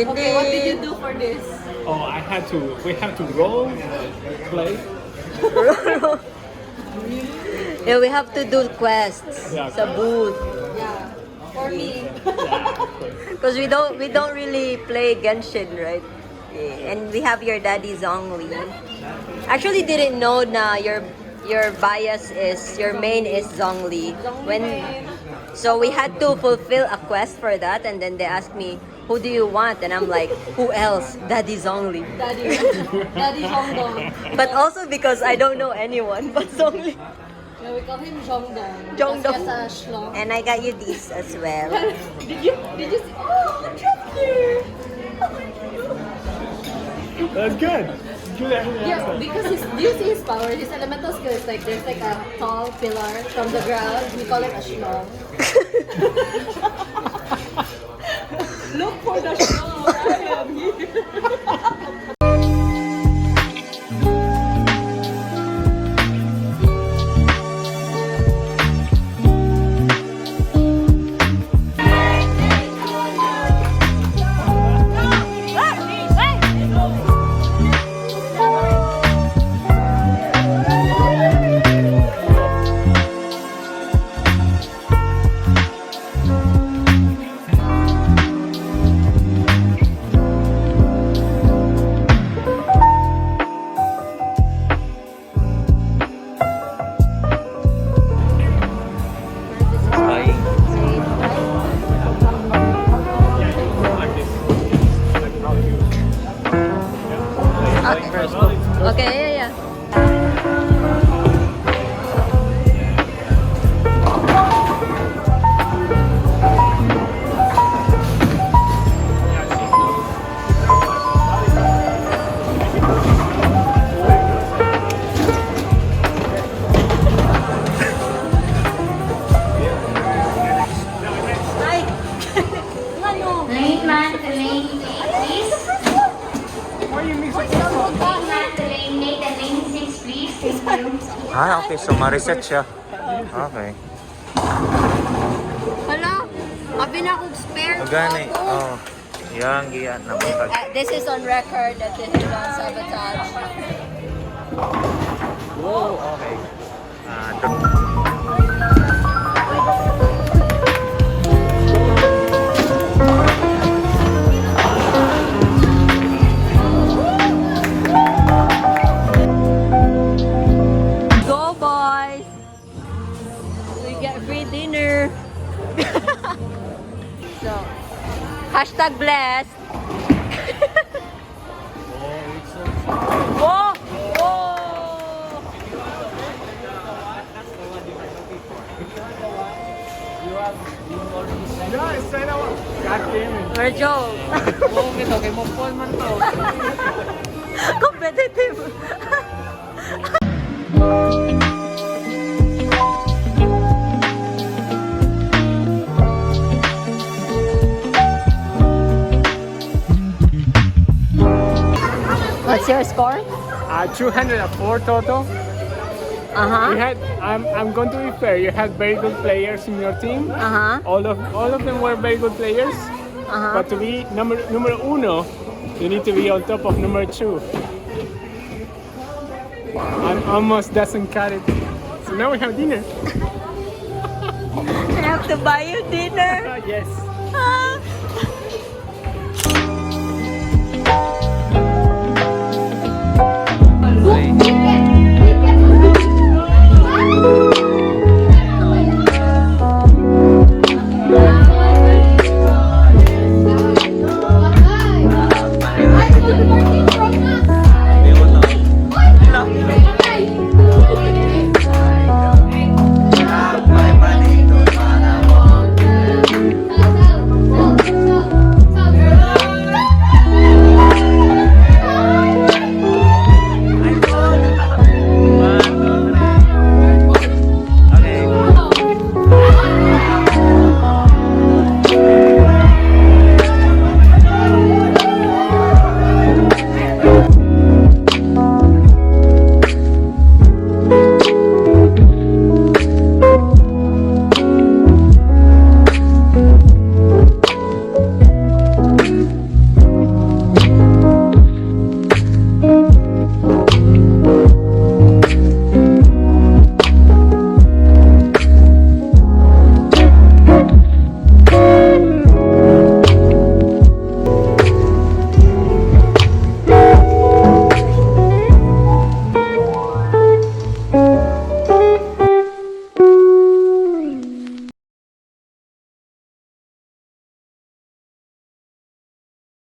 Okay, what did you do for this? Oh, we have to roll, play. Yeah, we have to do quests Yeah. sa booth. Yeah, for me. Because we don't really play Genshin, right? Yeah. And we have your daddy Zhongli. Actually didn't know na your bias is your main is Zhongli. So we had to fulfill a quest for that, and then they asked me, who do you want? And I'm like, who else? Daddy Zhongli. Daddy Zhongdong. But also because I don't know anyone but Zhongli. Yeah, we call him Zhongdong. Zhongdong. Kasi as shlong. And I got you this as well. Did you see? Oh, chapter! That's good. Good. Yeah, because do you see his power? His elemental skill is like there's like a tall pillar from the ground. We call it a shlong. Look for the shlong. I am here. Okay, yeah. Lane man to lane please. Lane man to lane 8 and lane 6 please. Thank you. Ah, okay. So, ma-reset siya. Okay. Hala, abi na kong spare. Magani. Oh. Yang giyan na matag. This is on record that this is on sabotage. Whoa, okay. Go boys! We get free dinner. So, hashtag blessed. Whoa! Whoa! Or joke. Competitive. What's your score? 204 total. You had. I'm going to be fair. You had very good players in your team. All of them were very good players. But to be numero uno, you need to be on top of number 2. I'm almost doesn't cut it. So now we have dinner. I have to buy you dinner. Yes. Ah,